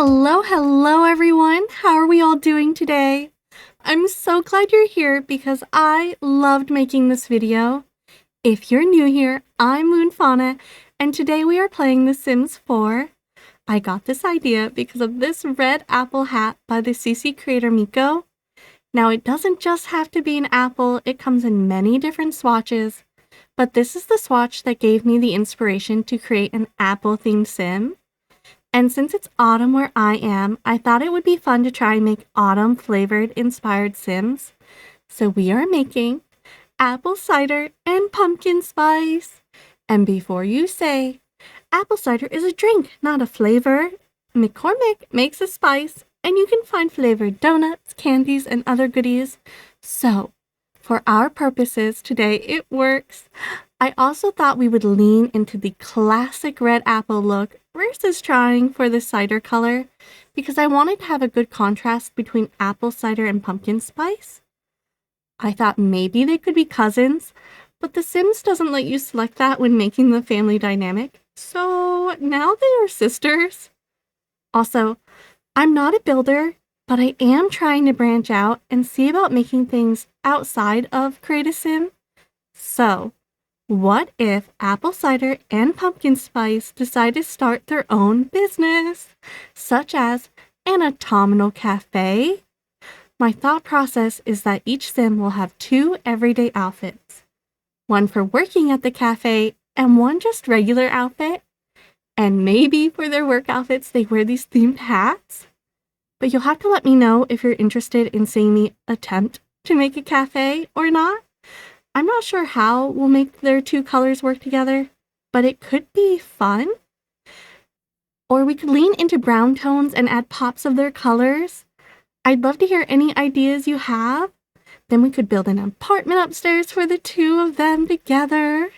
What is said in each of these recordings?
Hello everyone! How are we all doing today? I'm so glad you're here because I loved making this video. If you're new here, I'm MoonFauna, and today we are playing The Sims 4. I got this idea because of this red apple hat by the CC creator Miko. Now it doesn't just have to be an apple, it comes in many different swatches, but this is the swatch that gave me the inspiration to create an apple-themed sim. And since it's autumn where I am, I thought it would be fun to try and make autumn-flavored inspired Sims. So we are making apple cider and pumpkin spice. And before you say, apple cider is a drink, not a flavor, McCormick makes a spice, and you can find flavored donuts, candies, and other goodies. So, for our purposes today, it works. I also thought we would lean into the classic red apple look versus trying for the cider color because I wanted to have a good contrast between apple cider and pumpkin spice. I thought maybe they could be cousins, but The Sims doesn't let you select that when making the family dynamic, so now they are sisters. Also, I'm not a builder, but I am trying to branch out and see about making things outside of Create a Sim. So, what if apple cider and pumpkin spice decide to start their own business, such as an autumnal cafe? My thought process is that each sim will have 2 everyday outfits, one for working at the cafe and one just regular outfit. And maybe for their work outfits they wear these themed hats. But you'll have to let me know if you're interested in seeing me attempt to make a cafe or not. I'm not sure how we'll make their 2 colors work together, but it could be fun. Or we could lean into brown tones and add pops of their colors. I'd love to hear any ideas you have. Then we could build an apartment upstairs for the 2 of them together.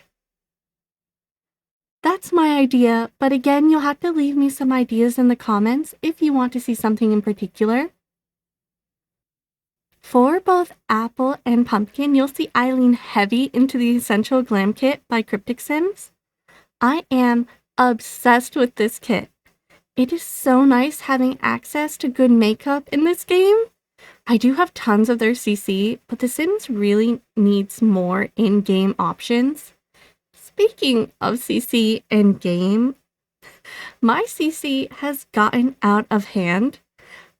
That's my idea, but again, you'll have to leave me some ideas in the comments if you want to see something in particular. For both apple and pumpkin, you'll see I lean heavy into the Essential Glam Kit by Cryptic Sims. I am obsessed with this kit. It is so nice having access to good makeup in this game. I do have tons of their CC, but The Sims really needs more in-game options. Speaking of CC and game, my CC has gotten out of hand.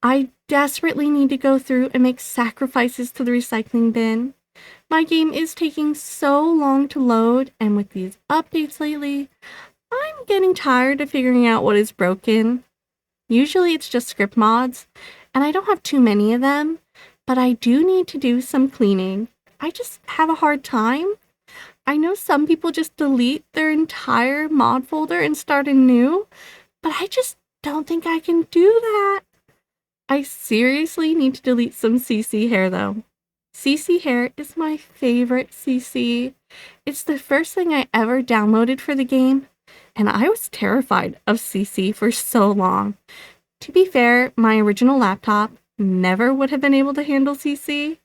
I desperately need to go through and make sacrifices to the recycling bin. My game is taking so long to load, and with these updates lately, I'm getting tired of figuring out what is broken. Usually it's just script mods, and I don't have too many of them, but I do need to do some cleaning. I just have a hard time. I know some people just delete their entire mod folder and start anew, but I just don't think I can do that. I seriously need to delete some CC hair though. CC hair is my favorite CC. It's the first thing I ever downloaded for the game, and I was terrified of CC for so long. To be fair, my original laptop never would have been able to handle CC.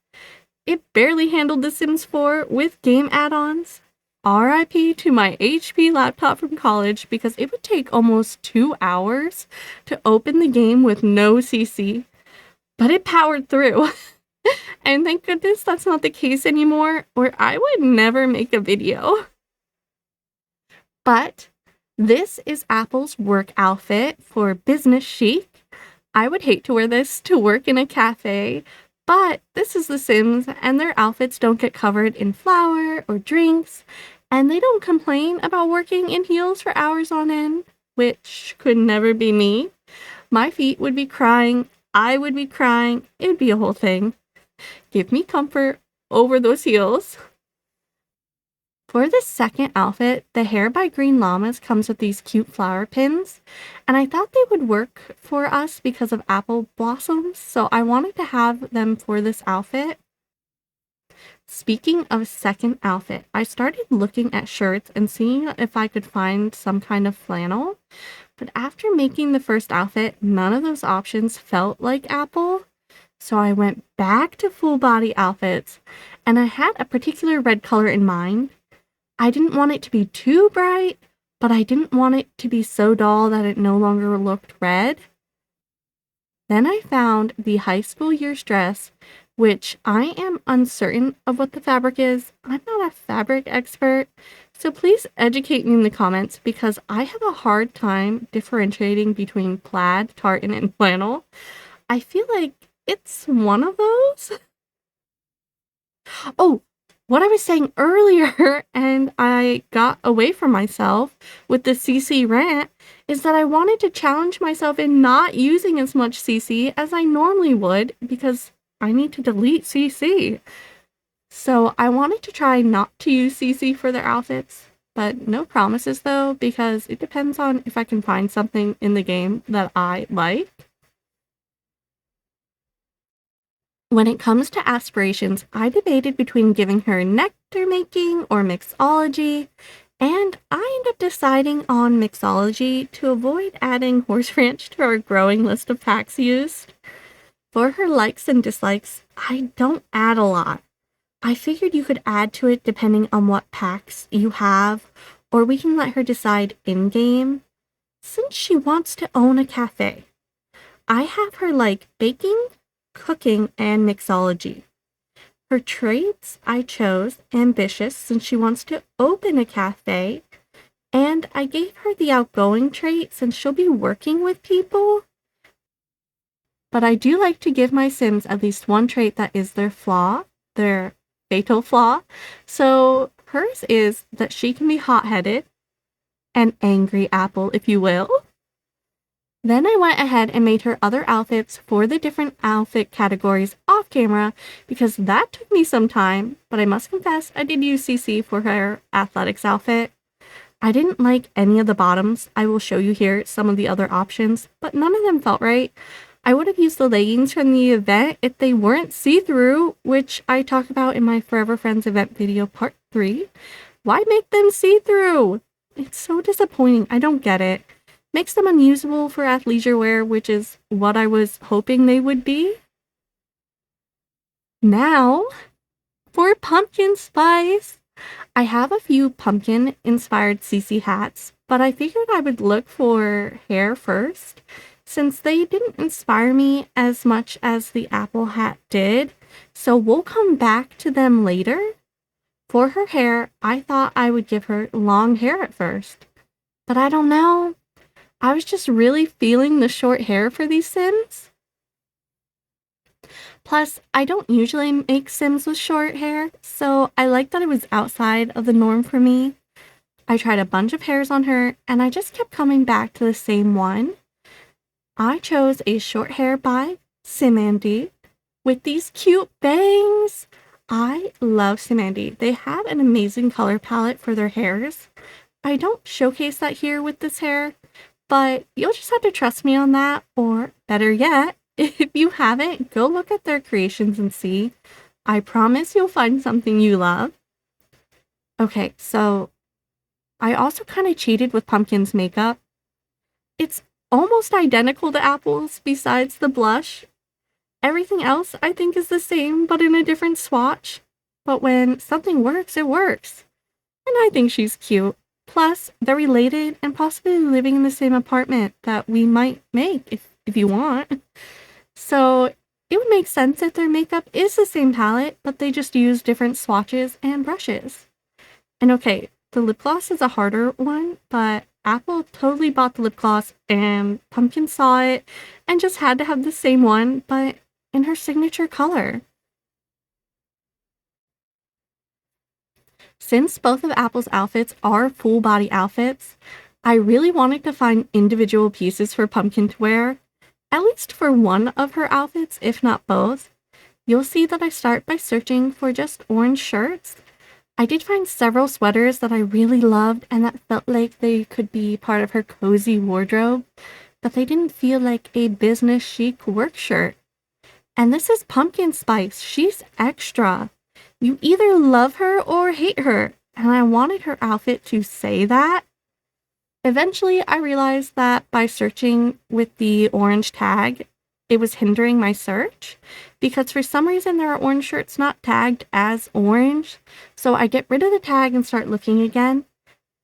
It barely handled The Sims 4 with game add-ons. RIP to my HP laptop from college because it would take almost 2 hours to open the game with no CC. But it powered through. And thank goodness that's not the case anymore, or I would never make a video. But this is Apple's work outfit for business chic. I would hate to wear this to work in a cafe, but this is The Sims, and their outfits don't get covered in flour or drinks, and they don't complain about working in heels for hours on end, which could never be me. My feet would be crying, I would be crying, it would be a whole thing. Give me comfort over those heels. For the second outfit, the hair by Green Llamas comes with these cute flower pins, and I thought they would work for us because of apple blossoms, so I wanted to have them for this outfit. Speaking of second outfit, I started looking at shirts and seeing if I could find some kind of flannel, but after making the first outfit, none of those options felt like apple, so I went back to full body outfits, and I had a particular red color in mind. I didn't want it to be too bright, but I didn't want it to be so dull that it no longer looked red. Then I found the high school year's dress, which I am uncertain of what the fabric is. I'm not a fabric expert, so please educate me in the comments because I have a hard time differentiating between plaid, tartan, and flannel. I feel like it's one of those. Oh, what I was saying earlier, and I got away from myself with the CC rant, is that I wanted to challenge myself in not using as much CC as I normally would because I need to delete CC. So I wanted to try not to use CC for their outfits, but no promises though, because it depends on if I can find something in the game that I like. When it comes to aspirations, I debated between giving her nectar making or mixology, and I ended up deciding on mixology to avoid adding horse ranch to our growing list of packs used. For her likes and dislikes, I don't add a lot. I figured you could add to it depending on what packs you have, or we can let her decide in-game, since she wants to own a cafe. I have her like baking, cooking, and mixology. Her traits I chose ambitious since she wants to open a cafe, and I gave her the outgoing trait since she'll be working with people. But I do like to give my Sims at least one trait that is their flaw, their fatal flaw. So hers is that she can be hot-headed, an angry apple, if you will. Then I went ahead and made her other outfits for the different outfit categories off camera because that took me some time, but I must confess I did use CC for her athletics outfit. I didn't like any of the bottoms. I will show you here some of the other options, but none of them felt right. I would have used the leggings from the event if they weren't see-through, which I talk about in my Forever Friends event video part 3. Why make them see-through? It's so disappointing. I don't get it. Makes them unusable for athleisure wear, which is what I was hoping they would be. Now, for pumpkin spice. I have a few pumpkin-inspired CC hats, but I figured I would look for hair first, since they didn't inspire me as much as the apple hat did, so we'll come back to them later. For her hair, I thought I would give her long hair at first, but I don't know. I was just really feeling the short hair for these Sims. Plus, I don't usually make Sims with short hair, so I like that it was outside of the norm for me. I tried a bunch of hairs on her, and I just kept coming back to the same one. I chose a short hair by 𝗙𝗵𝗲 with these cute bangs. I love 𝗙𝗵𝗲. They have an amazing color palette for their hairs. I don't showcase that here with this hair, but you'll just have to trust me on that, or better yet, if you haven't, go look at their creations and see. I promise you'll find something you love. Okay, so I also kind of cheated with Pumpkin's makeup. It's almost identical to Apple's besides the blush. Everything else I think is the same, but in a different swatch. But when something works, it works. And I think she's cute. Plus, they're related and possibly living in the same apartment that we might make if you want. So it would make sense if their makeup is the same palette, but they just use different swatches and brushes. And okay, the lip gloss is a harder one, but Apple totally bought the lip gloss and Pumpkin saw it and just had to have the same one, but in her signature color. Since both of Apple's outfits are full body outfits, I really wanted to find individual pieces for Pumpkin to wear, at least for one of her outfits, if not both. You'll see that I start by searching for just orange shirts. I did find several sweaters that I really loved and that felt like they could be part of her cozy wardrobe, but they didn't feel like a business chic work shirt. And this is Pumpkin Spice. She's extra. You either love her or hate her, and I wanted her outfit to say that. Eventually, I realized that by searching with the orange tag, it was hindering my search, because for some reason there are orange shirts not tagged as orange, so I get rid of the tag and start looking again,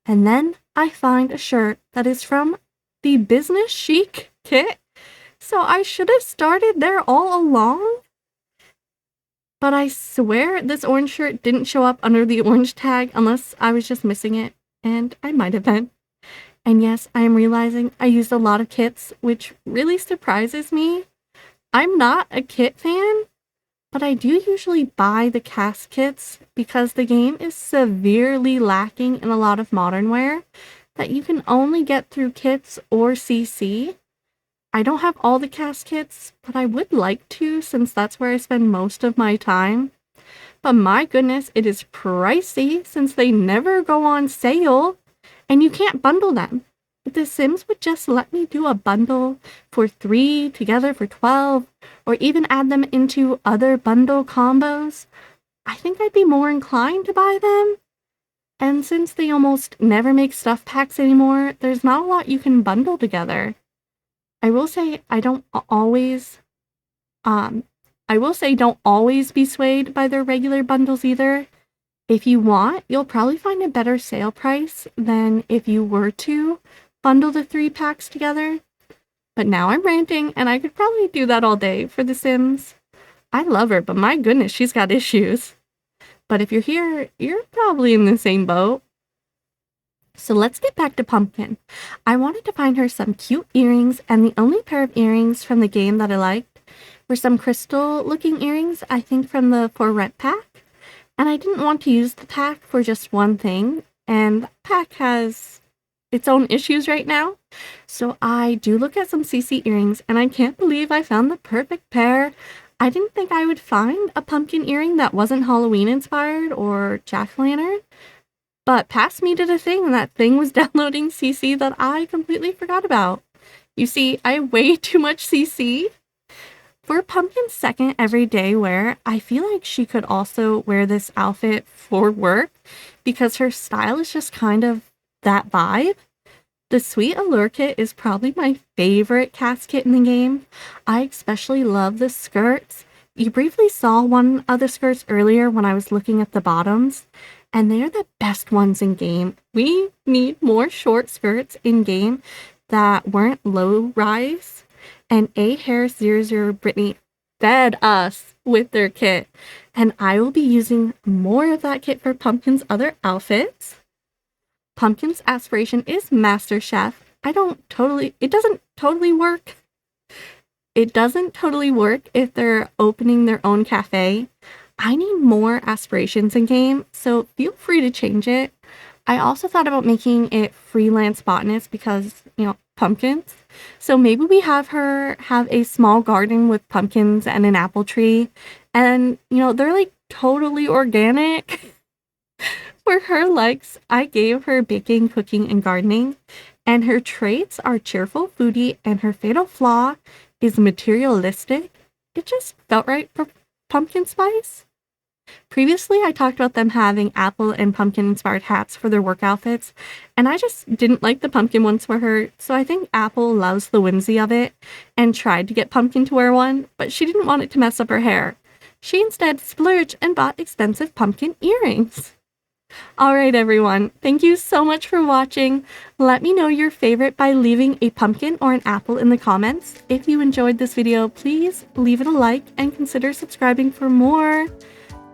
and then I find a shirt that is from the business chic kit. So I should have started there all along. But I swear this orange shirt didn't show up under the orange tag unless I was just missing it, and I might have been. And yes, I am realizing I used a lot of kits, which really surprises me. I'm not a kit fan, but I do usually buy the cast kits because the game is severely lacking in a lot of modern wear that you can only get through kits or CC. I don't have all the cast kits, but I would like to since that's where I spend most of my time. But my goodness, it is pricey since they never go on sale and you can't bundle them. If The Sims would just let me do a bundle for 3 together for 12 or even add them into other bundle combos, I think I'd be more inclined to buy them. And since they almost never make stuff packs anymore, there's not a lot you can bundle together. I will say don't always be swayed by their regular bundles either. If you want, you'll probably find a better sale price than if you were to bundle the 3 packs together. But now I'm ranting, and I could probably do that all day for The Sims. I love her, but my goodness, she's got issues. But if you're here, you're probably in the same boat. So let's get back to Pumpkin. I wanted to find her some cute earrings, and the only pair of earrings from the game that I liked were some crystal-looking earrings, I think from the For Rent pack. And I didn't want to use the pack for just one thing, and the pack has its own issues right now. So I do look at some CC earrings, and I can't believe I found the perfect pair. I didn't think I would find a pumpkin earring that wasn't Halloween inspired or jack-o'-lantern. But past me did a thing, and that thing was downloading CC that I completely forgot about. You see, I have way too much CC. For Pumpkin's second everyday wear, I feel like she could also wear this outfit for work because her style is just kind of that vibe. The Sweet Allure kit is probably my favorite cast kit in the game. I especially love the skirts. You briefly saw one of the skirts earlier when I was looking at the bottoms, and they are the best ones in game. We need more short skirts in game that weren't low rise. And 𝗙𝗶𝗱 fed us with their kit, and I will be using more of that kit for Pumpkin's other outfits. Pumpkin's aspiration is Master Chef. It doesn't totally work. It doesn't totally work if they're opening their own cafe. I need more aspirations in game, so feel free to change it. I also thought about making it freelance botanist because, pumpkins. So maybe we have her have a small garden with pumpkins and an apple tree. And, they're like totally organic. For her likes, I gave her baking, cooking, and gardening. And her traits are cheerful foodie, and her fatal flaw is materialistic. It just felt right for Pumpkin Spice. Previously, I talked about them having apple and pumpkin inspired hats for their work outfits, and I just didn't like the pumpkin ones for her, so I think Apple loves the whimsy of it and tried to get Pumpkin to wear one, but she didn't want it to mess up her hair. She instead splurged and bought expensive pumpkin earrings. Alright everyone, thank you so much for watching. Let me know your favorite by leaving a pumpkin or an apple in the comments. If you enjoyed this video, please leave it a like and consider subscribing for more.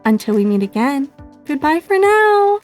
Until we meet again, goodbye for now!